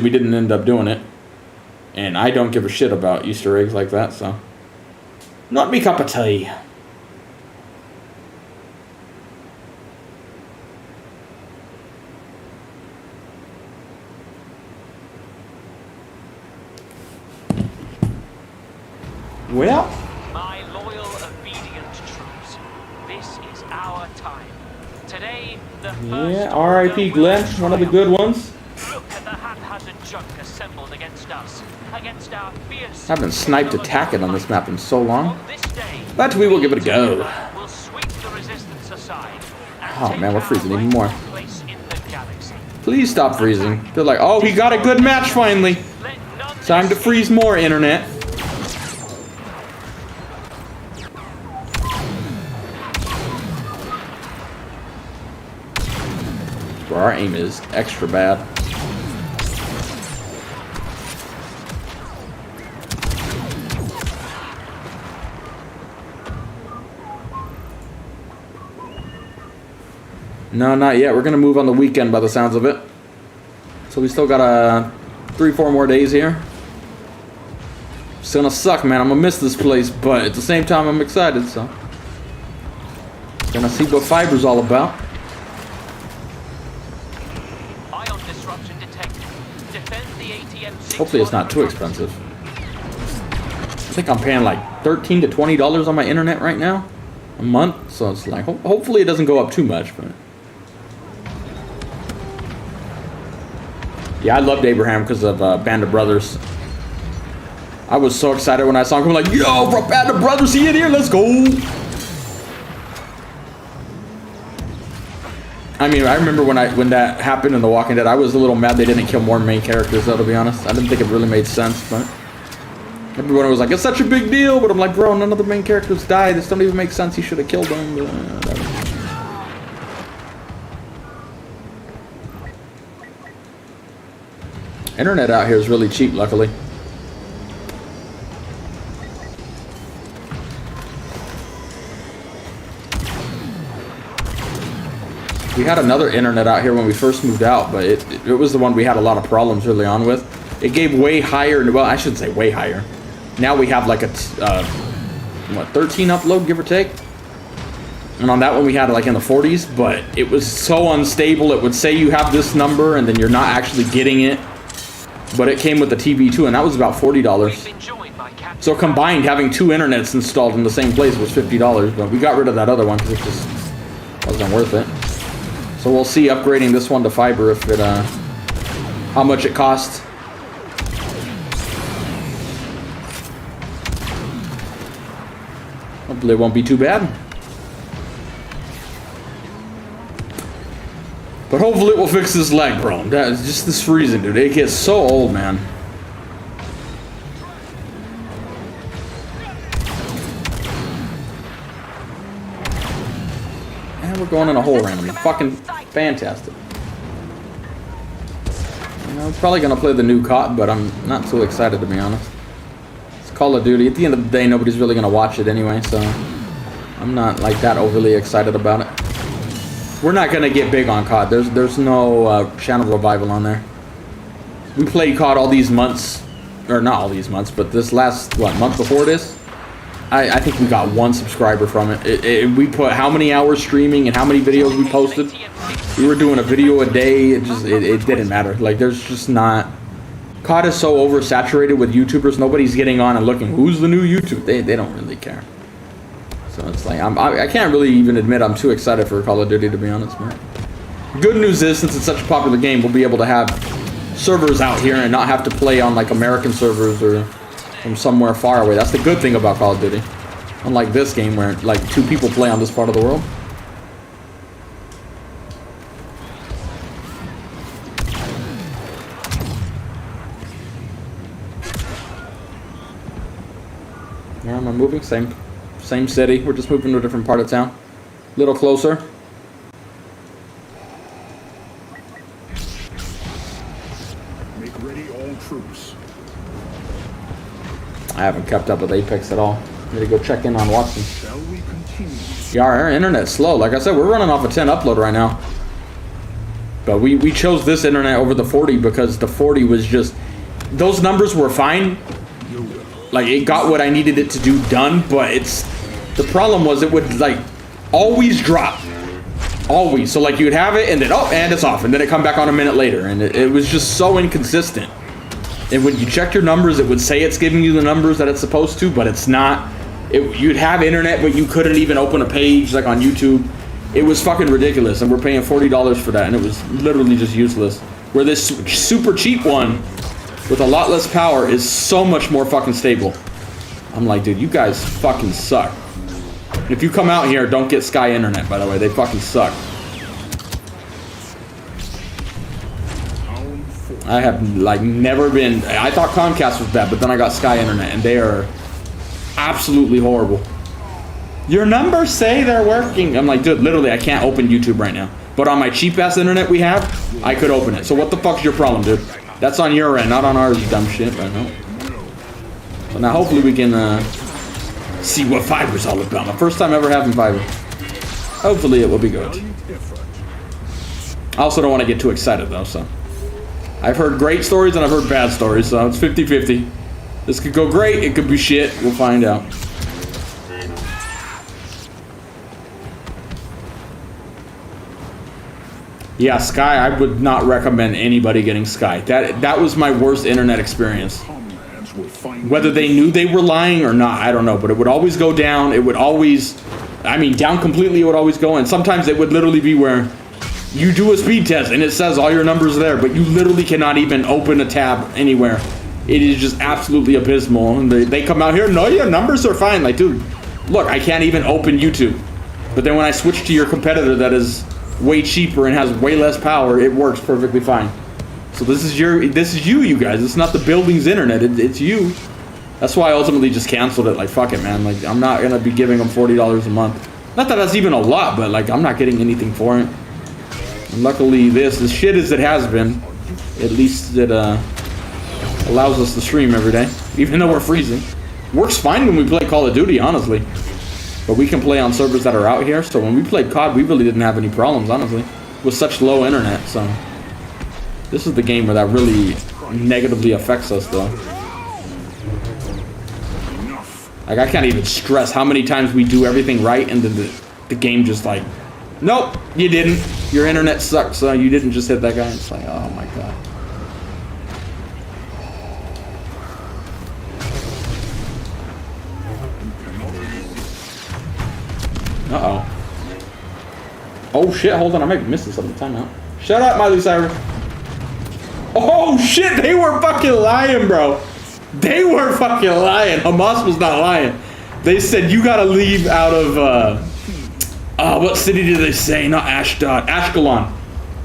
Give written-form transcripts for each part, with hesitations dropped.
reason we didn't end up doing it. And I don't give a shit about Easter eggs like that, so. Not me cup of tea. Well. My loyal, obedient troops, this is our time. Today, the first R.I.P. Glenn, one of the good ones. Look at the haphazard junk assembled against us, against our fierce. I haven't sniped attack on this map in so long. On this day, But we will give it a go. we'll sweep the resistance aside and Oh man, we're freezing even more. place in the galaxy. Please stop freezing. They're like, oh, he got a good match finally. Let none Time to freeze more, internet. Where our aim is extra bad. No, not yet. We're gonna move on the weekend by the sounds of it. So we still got 3-4 more days here. It's gonna suck, man. I'm gonna miss this place, but at the same time, I'm excited. So gonna see what fiber's all about. ion disruption detected. Defend the ATM. Hopefully, it's not too expensive. I think I'm paying like $13 to $20 on my internet right now a month. So it's like, hopefully, it doesn't go up too much, but. Yeah, I loved Abraham because of Band of Brothers. I was so excited when I saw him. I'm like, yo, bro, Band of Brothers, he in here, let's go. I mean, I remember when that happened in The Walking Dead, I was a little mad they didn't kill more main characters, though, to be honest. I didn't think it really made sense, but everyone was like, it's such a big deal, but I'm like, bro, none of the main characters died. This don't even make sense. He should have killed them. But, internet out here is really cheap, luckily. We had another internet out here when we first moved out, but it was the one we had a lot of problems early on with. It gave way higher, well, I shouldn't say way higher. Now we have like a, 13 upload, give or take? And on that one we had like in the 40s, but it was so unstable. It would say you have this number and then you're not actually getting it. But it came with the TV too, and that was about $40. So combined, having 2 internets installed in the same place was $50, but we got rid of that other one because it just wasn't worth it. So we'll see upgrading this one to fiber if it, how much it costs. Hopefully it won't be too bad. But hopefully it will fix this lag, bro. That is just this freezing, dude. It gets so old, man. And we're going in a hole randomly. Fucking fantastic. You know, I'm probably gonna play the new COD, but I'm not so excited, to be honest. It's Call of Duty. At the end of the day, nobody's really gonna watch it anyway, so I'm not like that overly excited about it. We're not gonna get big on COD. There's no channel revival on there. We played COD all these months, or not all these months, but this last month before this, I think we got 1 subscriber from it. We put how many hours streaming and how many videos we posted. We were doing a video a day. It didn't matter. Like there's just not. COD is so oversaturated with YouTubers. Nobody's getting on and looking. Who's the new YouTube? They don't really care. So it's like, I can't really even admit I'm too excited for Call of Duty, to be honest, man. Good news is, since it's such a popular game, we'll be able to have servers out here and not have to play on like American servers or from somewhere far away. That's the good thing about Call of Duty. Unlike this game where like 2 people play on this part of the world. Where am I moving? Same city. We're just moving to a different part of town. A little closer. Make ready all troops. I haven't kept up with Apex at all. Need to go check in on Watson. Shall we continue? Yeah, our internet's slow. Like I said, we're running off a 10 upload right now. But we chose this internet over the 40 because the 40 was just, those numbers were fine. Like, it got what I needed it to do done, but the problem was it would, like, always drop. Always. So, like, you'd have it, and then, oh, and it's off. And then it come back on a minute later. And it was just so inconsistent. And when you check your numbers, it would say it's giving you the numbers that it's supposed to, but it's not. You'd have internet, but you couldn't even open a page, like, on YouTube. It was fucking ridiculous, and we're paying $40 for that, and it was literally just useless. Where this super cheap one, with a lot less power, is so much more fucking stable. I'm like, dude, you guys fucking suck. If you come out here, don't get Sky Internet, by the way. They fucking suck. I have, like, never been... I thought Comcast was bad, but then I got Sky Internet, and they are absolutely horrible. Your numbers say they're working. I'm like, dude, literally, I can't open YouTube right now. But on my cheap-ass internet we have, I could open it. So what the fuck's your problem, dude? That's on your end, not on ours, you dumb shit. I know. So now hopefully we can see what fiber's all about. My first time ever having fiber. Hopefully it will be good. I also don't want to get too excited, though, so. I've heard great stories and I've heard bad stories, so it's 50-50. This could go great, it could be shit. We'll find out. Yeah, Sky, I would not recommend anybody getting Sky. That was my worst internet experience. Whether they knew they were lying or not, I don't know. But it would always go down. It would always, I mean, down completely it would always go. And sometimes it would literally be where you do a speed test and it says all your numbers there, but you literally cannot even open a tab anywhere. It is just absolutely abysmal. And they come out here, no, your numbers are fine. Like, dude, look, I can't even open YouTube. But then when I switch to your competitor that is way cheaper and has way less power, it works perfectly fine. So this is you guys. It's not the building's internet. It's you. That's why I ultimately just canceled it. Like, fuck it, man. Like, I'm not gonna be giving them $40 a month. Not that that's even a lot, but like, I'm not getting anything for it. And luckily, as shit as it has been, at least it allows us to stream every day, even though we're freezing. Works fine when we play Call of Duty, honestly. But we can play on servers that are out here, so when we played COD, we really didn't have any problems, honestly, with such low internet. So this is the game where that really negatively affects us, though. Like, I can't even stress how many times we do everything right, and then the game just like, nope, you didn't. Your internet sucks, so you didn't just hit that guy. It's like, oh my god. Uh-oh. Oh shit, hold on, I might be missing something. Time out. Shut up, Miley Cyrus. Oh shit, they were fucking lying, bro. They were fucking lying. Hamas was not lying. They said you gotta leave out of, what city did they say? Not Ashdod. Ashkelon.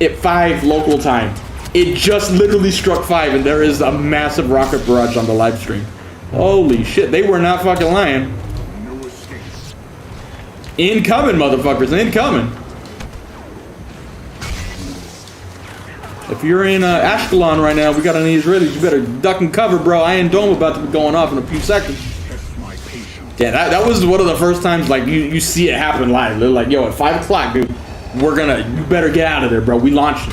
At 5 local time. It just literally struck 5 and there is a massive rocket barrage on the live stream. Holy shit, they were not fucking lying. Incoming, motherfuckers, incoming. If you're in Ashkelon right now, we got any Israelis, you better duck and cover, bro. Iron Dome about to be going off in a few seconds. Yeah, that was one of the first times, like, you see it happen live. They're like, yo, at 5 o'clock, dude, you better get out of there, bro. We launched.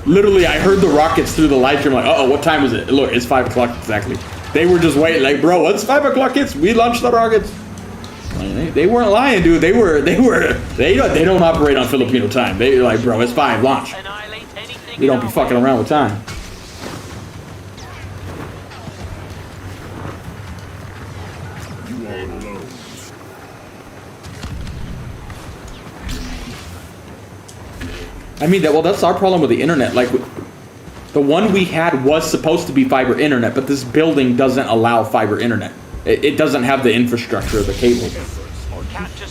Literally, I heard the rockets through the live stream, like, uh-oh, what time is it? Look, it's 5 o'clock exactly. They were just waiting, like, bro, once 5 o'clock hits, we launched the rockets. They weren't lying, dude. They don't operate on Filipino time. They're like, bro, it's 5, launch. We don't be fucking around with time. You are alone. I mean, that's our problem with the internet. Like, the one we had was supposed to be fiber internet, but this building doesn't allow fiber internet. It doesn't have the infrastructure, the cable.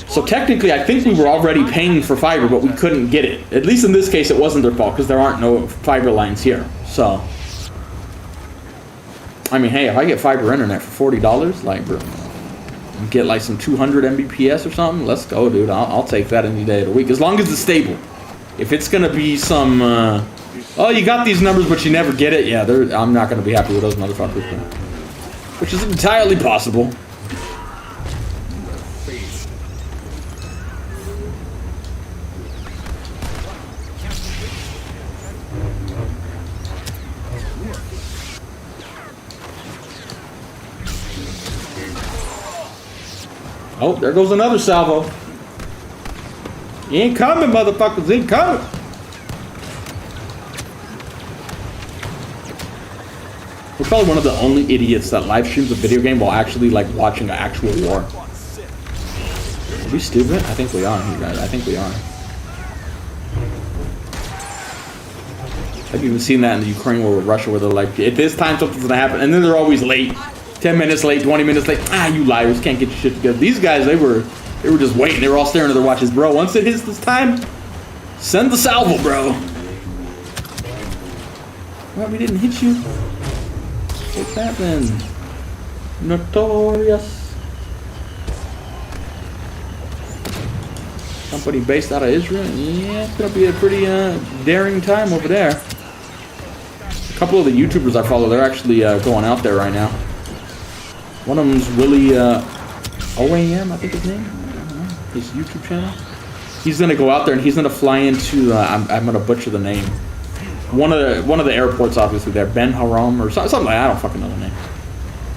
So technically, I think we were already paying for fiber, but we couldn't get it. At least in this case, it wasn't their fault, because there aren't no fiber lines here. So, I mean, hey, if I get fiber internet for $40, like, bro, get like some 200 Mbps or something, let's go, dude. I'll take that any day of the week, as long as it's stable. If it's gonna be some, oh, you got these numbers, but you never get it, yeah, I'm not gonna be happy with those motherfuckers. Which is entirely possible. Oh, there goes another salvo. He ain't coming, motherfuckers. He ain't coming. We're probably one of the only idiots that live streams a video game while actually like watching an actual war. Are we stupid? I think we are, you guys. I think we are. I've even seen that in the Ukraine war with Russia where they're like, at this time something's gonna happen, and then they're always late. 10 minutes late, 20 minutes late. Ah, you liars, can't get your shit together. These guys, they were just waiting. They were all staring at their watches. Bro, once it hits this time, send the salvo, bro. Well, we didn't hit you. Take that then. Notorious. Company based out of Israel. Yeah, it's gonna be a pretty daring time over there. A couple of the YouTubers I follow, they're actually going out there right now. One of them's Willie OAM, I think his name. I don't know, his YouTube channel. He's gonna go out there and he's gonna fly into. I'm gonna butcher the name. One of the airports, obviously there, Ben Haram or something like that. I don't fucking know the name.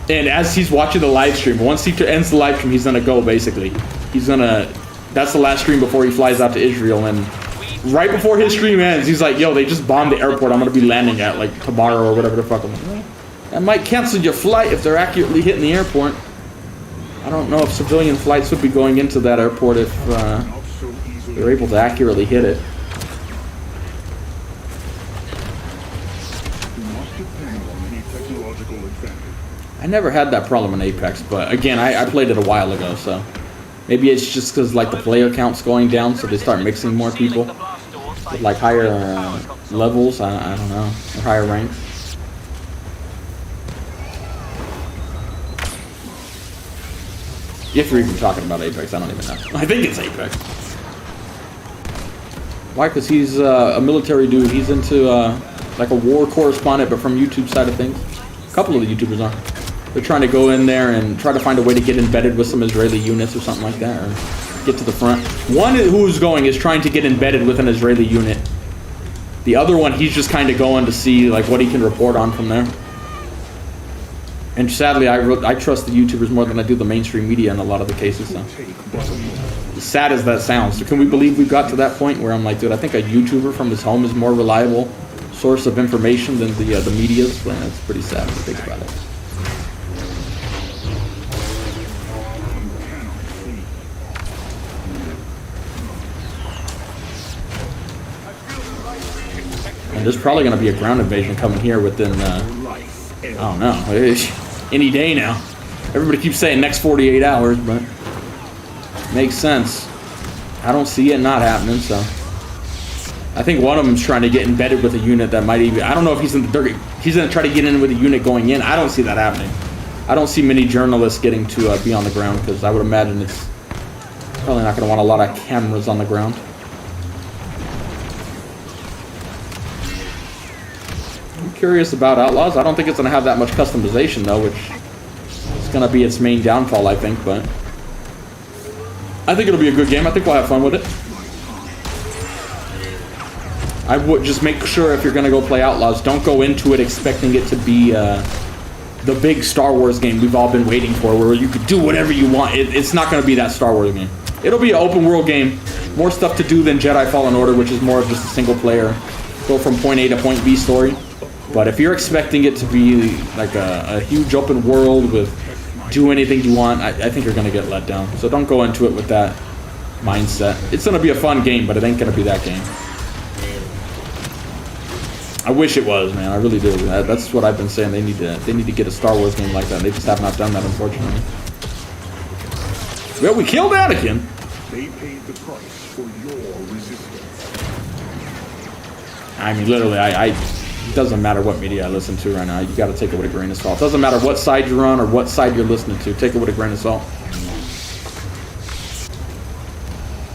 And as he's watching the live stream, once he ends the live stream, he's gonna go. Basically, he's gonna. That's the last stream before he flies out to Israel. And right before his stream ends, he's like, "Yo, they just bombed the airport. I'm gonna be landing at like tomorrow or whatever the fuck." I'm like, well, that might cancel your flight if they're accurately hitting the airport. I don't know if civilian flights would be going into that airport if they're able to accurately hit it. I never had that problem in Apex, but again, I played it a while ago, so maybe it's just because like the player count's going down, so they start mixing more people with like higher levels. I don't know, or higher ranks. If you're even talking about Apex, I don't even know. I think it's Apex. Why? Because he's a military dude. He's into like a war correspondent, but from YouTube side of things. A couple of the YouTubers are. They're trying to go in there and try to find a way to get embedded with some Israeli units or something like that, or get to the front. One who's going is trying to get embedded with an Israeli unit. The other one, he's just kind of going to see like what he can report on from there. And sadly, I trust the YouTubers more than I do the mainstream media in a lot of the cases. So. As sad as that sounds, so can we believe we got to that point where I'm like, dude, I think a YouTuber from his home is more reliable source of information than the media's? Well, that's pretty sad if you think about it. And there's probably going to be a ground invasion coming here within, I don't know, any day now. Everybody keeps saying next 48 hours, but makes sense. I don't see it not happening, so. I think one of them's trying to get embedded with a unit that might even, I don't know if he's in the dirt. He's going to try to get in with a unit going in. I don't see that happening. I don't see many journalists getting to be on the ground, because I would imagine it's probably not going to want a lot of cameras on the ground. I'm curious about Outlaws. I don't think it's going to have that much customization, though, which is going to be its main downfall, I think, but I think it'll be a good game. I think we'll have fun with it. I would just make sure if you're going to go play Outlaws, don't go into it expecting it to be the big Star Wars game we've all been waiting for, where you could do whatever you want. It's not going to be that Star Wars game. It'll be an open world game, more stuff to do than Jedi Fallen Order, which is more of just a single player, go from point A to point B story. But if you're expecting it to be like a huge open world with do anything you want, I think you're going to get let down. So don't go into it with that mindset. It's going to be a fun game, but it ain't going to be that game. I wish it was, man. I really do. That's what I've been saying. They need to get a Star Wars game like that. They just have not done that, unfortunately. Well, we killed Anakin. They paid the price for your resistance. I mean, literally, it doesn't matter what media I listen to right now. You got to take it with a grain of salt. It doesn't matter what side you're on or what side you're listening to. Take it with a grain of salt.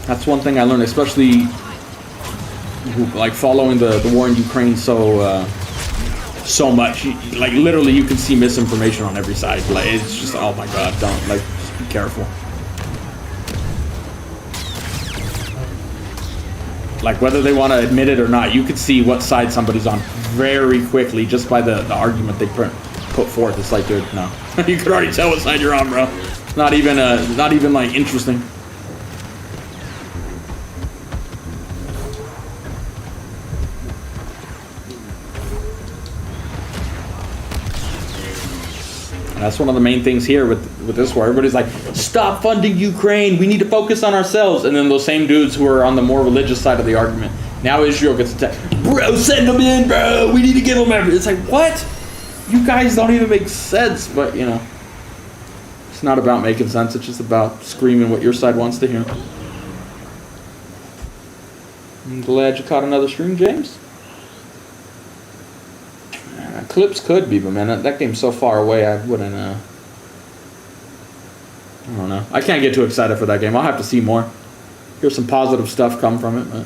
That's one thing I learned, especially like following the war in Ukraine so much. Like literally, you can see misinformation on every side. Like it's just, oh my god, don't, like, just be careful. Like whether they want to admit it or not, you could see what side somebody's on very quickly just by the argument they put forth. It's like, dude, no. You could already tell what side you're on, bro. Not even like interesting. And that's one of the main things here with this war. Everybody's like, stop funding Ukraine. We need to focus on ourselves. And then those same dudes who are on the more religious side of the argument. Now Israel gets attacked. Bro, send them in, bro. We need to give them everything. It's like, what? You guys don't even make sense. But, you know, it's not about making sense. It's just about screaming what your side wants to hear. I'm glad you caught another stream, James. Clips could be, but man, that game's so far away, I wouldn't, I don't know. I can't get too excited for that game. I'll have to see more. Hear some positive stuff come from it, but